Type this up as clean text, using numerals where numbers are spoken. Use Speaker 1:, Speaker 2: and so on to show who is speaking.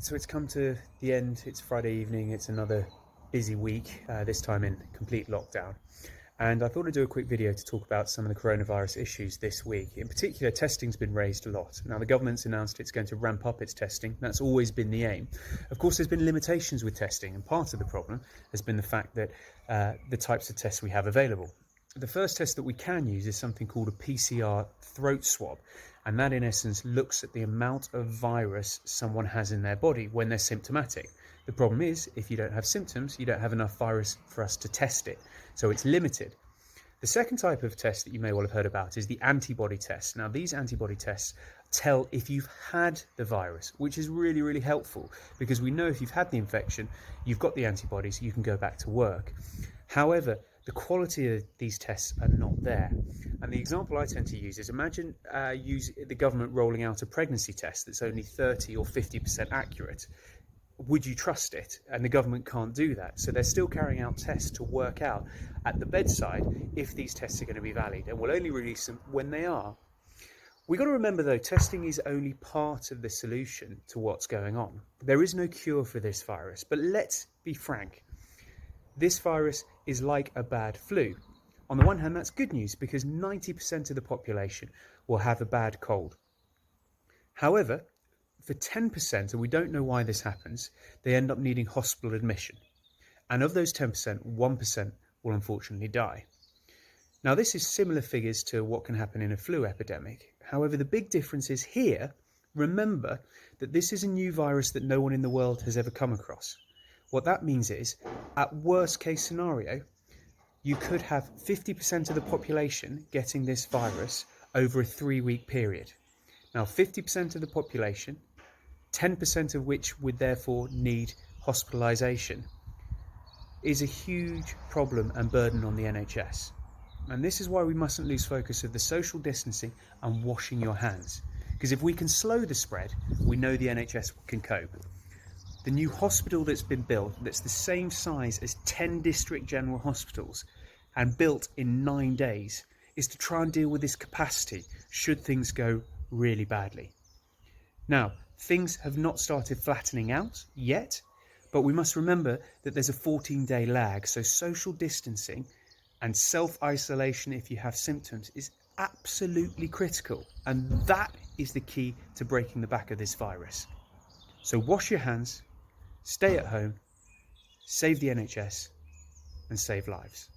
Speaker 1: So it's come to the end. It's Friday evening. It's another busy week, this time in complete lockdown. And I thought I'd do a quick video to talk about some of the coronavirus issues this week. In particular, testing's been raised a lot. Now, the government's announced it's going to ramp up its testing. That's always been the aim. Of course, there's been limitations with testing, and part of the problem has been the fact that the types of tests we have available. The first test that we can use is something called a PCR throat swab, and that in essence looks at the amount of virus someone has in their body when they're symptomatic. The problem is, if you don't have symptoms, you don't have enough virus for us to test it, so it's limited. The second type of test that you may well have heard about is the antibody test. Now, these antibody tests tell if you've had the virus, which is really, really helpful because we know if you've had the infection, you've got the antibodies, you can go back to work. However, the quality of these tests are not there. And the example I tend to use is imagine the government rolling out a pregnancy test that's only 30 or 50% accurate. Would you trust it? And the government can't do that. So they're still carrying out tests to work out at the bedside if these tests are going to be valid, and will only release them when they are. We've got to remember though, testing is only part of the solution to what's going on. There is no cure for this virus, but let's be frank. This virus is like a bad flu. On the one hand, that's good news because 90% of the population will have a bad cold. However, for 10%, and we don't know why this happens, they end up needing hospital admission. And of those 10%, 1% will unfortunately die. Now, this is similar figures to what can happen in a flu epidemic. However, the big difference is here, remember that this is a new virus that no one in the world has ever come across. What that means is, at worst case scenario, you could have 50% of the population getting this virus over a 3-week period. Now, 50% of the population, 10% of which would therefore need hospitalisation, is a huge problem and burden on the NHS. And this is why we mustn't lose focus of the social distancing and washing your hands. Because if we can slow the spread, we know the NHS can cope. The new hospital that's been built, that's the same size as 10 district general hospitals and built in 9 days, is to try and deal with this capacity should things go really badly. Now, things have not started flattening out yet, but we must remember that there's a 14-day lag, so social distancing and self-isolation if you have symptoms is absolutely critical, and that is the key to breaking the back of this virus. So wash your hands, stay at home, save the NHS, and save lives.